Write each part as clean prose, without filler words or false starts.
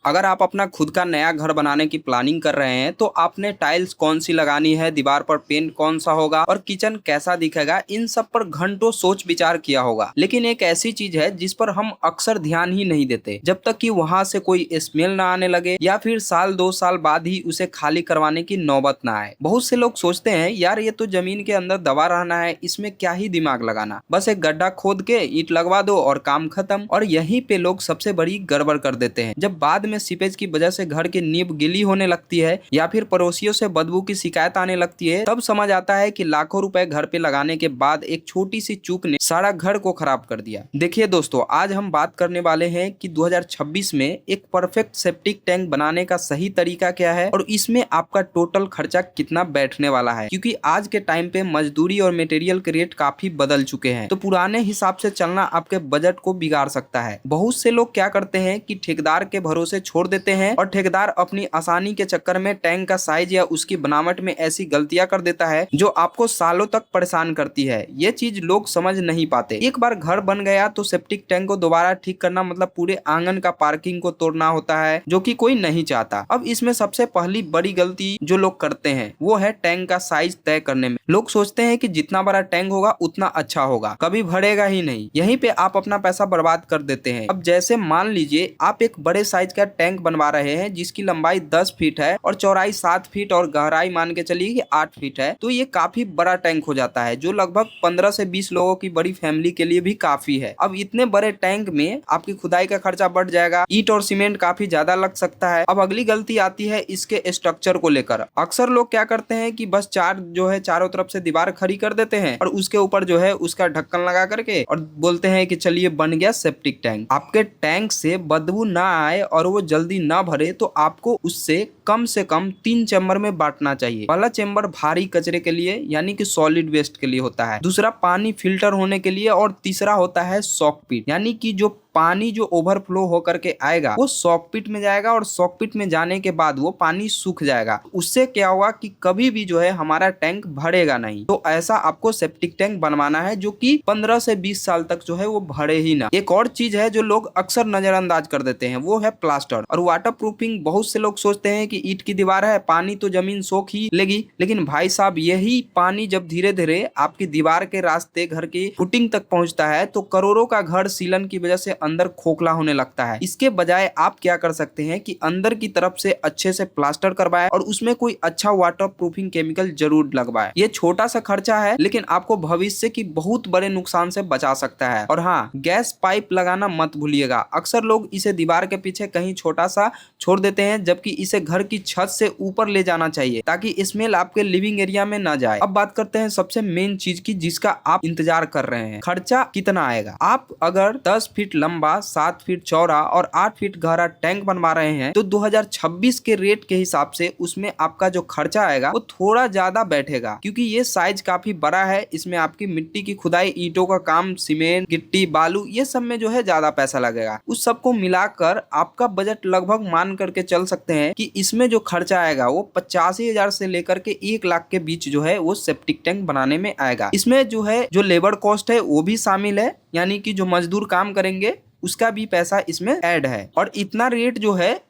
अगर आप अपना खुद का नया घर बनाने की प्लानिंग कर रहे हैं तो आपने टाइल्स कौन सी लगानी है, दीवार पर पेंट कौन सा होगा और किचन कैसा दिखेगा, इन सब पर घंटों सोच विचार किया होगा। लेकिन एक ऐसी चीज है जिस पर हम अक्सर ध्यान ही नहीं देते जब तक कि वहां से कोई स्मेल ना आने लगे या फिर साल 2 साल बाद ही उसे खाली करवाने की नौबत ना आए। बहुत से लोग सोचते हैं यार ये तो जमीन के अंदर दबा रहना है, इसमें क्या ही दिमाग लगाना, बस एक गड्ढा खोद के ईंट लगवा दो और काम खत्म। और यहीं पे लोग सबसे बड़ी गड़बड़ कर देते हैं। जब बाद में सीपेज की वजह से घर की नींव गीली होने लगती है या फिर पड़ोसियों से बदबू की शिकायत आने लगती है, तब समझ आता है कि लाखों रुपए घर पे लगाने के बाद एक छोटी सी चूक ने सारा घर को खराब कर दिया। देखिए दोस्तों, आज हम बात करने वाले हैं कि 2026 में एक परफेक्ट सेप्टिक टैंक बनाने का सही तरीका क्या है और इसमें आपका टोटल खर्चा कितना बैठने वाला है। क्योंकि आज के टाइम पे मजदूरी और मटेरियल के रेट काफी बदल चुके हैं, तो पुराने हिसाब से चलना आपके बजट को बिगाड़ सकता है। बहुत से लोग क्या करते हैं कि ठेकेदार के भरोसे छोड़ देते हैं और ठेकेदार अपनी आसानी के चक्कर में टैंक का साइज या उसकी बनावट में ऐसी गलतियां कर देता है जो आपको सालों तक परेशान करती है। ये चीज लोग समझ नहीं पाते। एक बार घर बन गया तो सेप्टिक टैंक को दोबारा ठीक करना मतलब पूरे आंगन का पार्किंग को तोड़ना होता है, जो कि कोई नहीं चाहता। अब इसमें सबसे पहली बड़ी गलती जो लोग करते हैं वो है टैंक का साइज तय करने में। लोग सोचते हैं कि जितना बड़ा टैंक होगा उतना अच्छा होगा, कभी भरेगा ही नहीं। यहीं पे आप अपना पैसा बर्बाद कर देते हैं। अब जैसे मान लीजिए आप एक बड़े साइज का टैंक बनवा रहे हैं जिसकी लंबाई 10 फीट है और चौड़ाई 7 फीट और गहराई मान के चलिए कि 8 फीट है, तो ये काफी बड़ा टैंक हो जाता है जो लगभग 15 से 20 लोगों की बड़ी फैमिली के लिए भी काफी है। अब इतने बड़े टैंक में आपकी खुदाई का खर्चा बढ़ जाएगा, ईंट और सीमेंट काफी ज्यादा लग सकता है। अब अगली गलती आती है इसके स्ट्रक्चर को लेकर। अक्सर लोग क्या करते हैं कि बस चारों तरफ से दीवार खड़ी कर देते हैं और उसके ऊपर उसका ढक्कन लगा करके और बोलते हैं कि चलिए बन गया सेप्टिक टैंक। आपके टैंक से बदबू ना आए और वो जल्दी ना भरे तो आपको उससे कम से कम 3 चैम्बर में बांटना चाहिए। पहला चैम्बर भारी कचरे के लिए यानी कि सॉलिड वेस्ट के लिए होता है, दूसरा पानी फिल्टर होने के लिए और तीसरा होता है सॉक पिट, यानी कि जो पानी जो ओवरफ्लो होकर के आएगा वो सॉक पिट में जाएगा और सॉक पिट में जाने के बाद वो पानी सूख जाएगा। उससे क्या होगा कि कभी भी हमारा टैंक भरेगा नहीं। तो ऐसा आपको सेप्टिक टैंक बनवाना है जो कि 15 से 20 साल तक वो भरे ही ना। एक और चीज है जो लोग अक्सर नजरअंदाज कर देते हैं, वो है प्लास्टर और वाटर प्रूफिंग। बहुत से लोग सोचते हैं कि ईंट की दीवार है, पानी तो जमीन सोख ही लेगी, लेकिन भाई साहब यही पानी जब धीरे धीरे आपकी दीवार के रास्ते घर की फुटिंग तक पहुंचता है तो करोड़ों का घर सीलन की वजह से अंदर खोखला होने लगता है। इसके बजाय आप क्या कर सकते हैं कि अंदर की तरफ से अच्छे से प्लास्टर करवाएं और उसमें कोई अच्छा वाटर प्रूफिंग केमिकल जरूर लगवाएं। ये छोटा सा खर्चा है लेकिन आपको भविष्य की बहुत बड़े नुकसान से बचा सकता है। और हाँ, गैस पाइप लगाना मत भूलिएगा। अक्सर लोग इसे दीवार के पीछे कहीं छोटा सा छोड़ देते हैं, जबकि इसे घर की छत से ऊपर ले जाना चाहिए ताकि स्मेल आपके लिविंग एरिया में ना जाए। अब बात करते हैं सबसे मेन चीज की जिसका आप इंतजार कर रहे हैं, खर्चा कितना आएगा। आप अगर 10 फीट लंबा, 7 फीट चौड़ा और 8 फीट गहरा टैंक बनवा रहे हैं तो 2026 के रेट के हिसाब से उसमें आपका जो खर्चा आएगा वो थोड़ा ज्यादा बैठेगा, क्योंकि ये साइज काफी बड़ा है। इसमें आपकी मिट्टी की खुदाई, ईंटों का काम, सीमेंट, गिट्टी, बालू, ये सब में ज्यादा पैसा लगेगा। उस सबको मिलाकर आपका बजट लगभग मान करके चल सकते हैं कि इसमें जो खर्चा आएगा वो 85,000 से लेकर के 1 लाख के बीच वो सेप्टिक टैंक बनाने में आएगा। इसमें जो लेबर कॉस्ट है वो भी शामिल है, यानी कि जो मजदूर काम करेंगे उसका भी पैसा इसमें ऐड है। और इतना रेट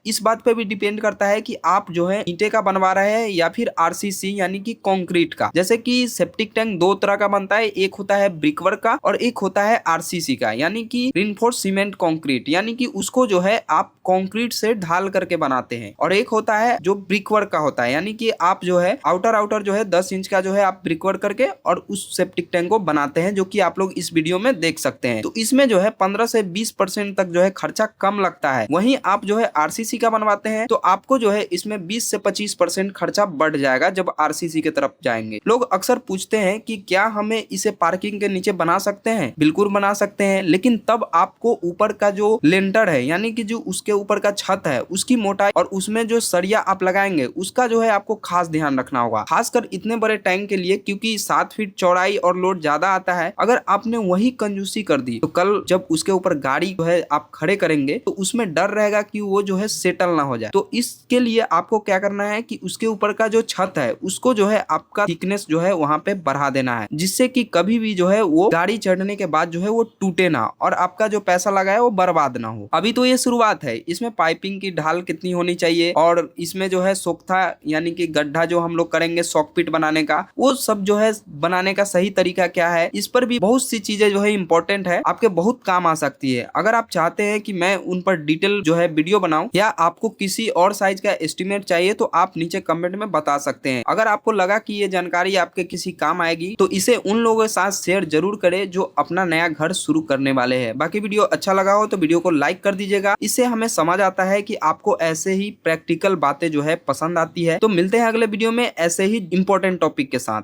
इस बात पे भी डिपेंड करता है कि आप ईंटे का बनवा रहे हैं या फिर आरसीसी यानी कि कंक्रीट का। जैसे कि सेप्टिक टैंक 2 तरह का बनता है, एक होता है ब्रिकवर्क का और एक होता है आरसीसी का, यानी कि रिइंफोर्स्ड सीमेंट कंक्रीट, यानी कि उसको आप कंक्रीट से ढाल करके बनाते हैं। और एक होता है जो ब्रिकवर्क का होता है, यानी कि आप आउटर 10 इंच का आप ब्रिकवर्क करके और उस सेप्टिक टैंक को बनाते हैं, जो कि आप लोग इस वीडियो में देख सकते हैं। तो इसमें 15 से 20% तक खर्चा कम लगता है। वहीं आप आरसीसी का बनवाते हैं तो आपको इसमें 20 से 25% खर्चा बढ़ जाएगा जब आरसीसी की तरफ जाएंगे। लोग अक्सर पूछते हैं कि क्या हमें इसे पार्किंग के नीचे बना सकते हैं। बिल्कुल बना सकते हैं, लेकिन तब आपको ऊपर का जो लेंटर है यानी कि जो उसके ऊपर का छत है उसकी मोटाई और उसमें जो सरिया आप लगाएंगे उसका आपको खास ध्यान रखना होगा, खासकर इतने बड़े टैंक के लिए, क्योंकि 7 फीट चौड़ाई और लोड ज्यादा आता है। अगर आपने वही कंजूसी कर दी तो कल जब उसके ऊपर गाड़ी आप खड़े करेंगे तो उसमें डर रहेगा कि वो सेटल ना हो जाए। तो इसके लिए आपको क्या करना है कि उसके ऊपर का जो छत है उसको आपका थिकनेस वहां पे बढ़ा देना है, जिससे कि कभी भी वो गाड़ी चढ़ने के बाद वो टूटे ना और आपका जो पैसा लगा है वो बर्बाद ना हो। अभी तो ये शुरुआत है, इसमें पाइपिंग की ढाल कितनी होनी चाहिए और इसमें जो है सोख्ता यानी कि गड्ढा जो हम लोग करेंगे सॉकपिट बनाने का, वो सब जो है बनाने का सही तरीका क्या है, इस पर भी बहुत सी चीजें जो है इंपॉर्टेंट है, आपके बहुत काम आ सकती है। अगर आप चाहते हैं कि मैं उन पर डिटेल जो है वीडियो बनाऊं या आपको किसी और साइज का एस्टिमेट चाहिए तो आप नीचे कमेंट में बता सकते हैं। अगर आपको लगा कि ये जानकारी आपके किसी काम आएगी तो इसे उन लोगों के साथ शेयर जरूर करें जो अपना नया घर शुरू करने वाले हैं। बाकी वीडियो अच्छा लगा हो तो वीडियो को लाइक कर दीजिएगा, इससे हमें समझ आता है कि आपको ऐसे ही प्रैक्टिकल बातें जो है पसंद आती है। तो मिलते हैं अगले वीडियो में ऐसे ही इंपॉर्टेंट टॉपिक के साथ।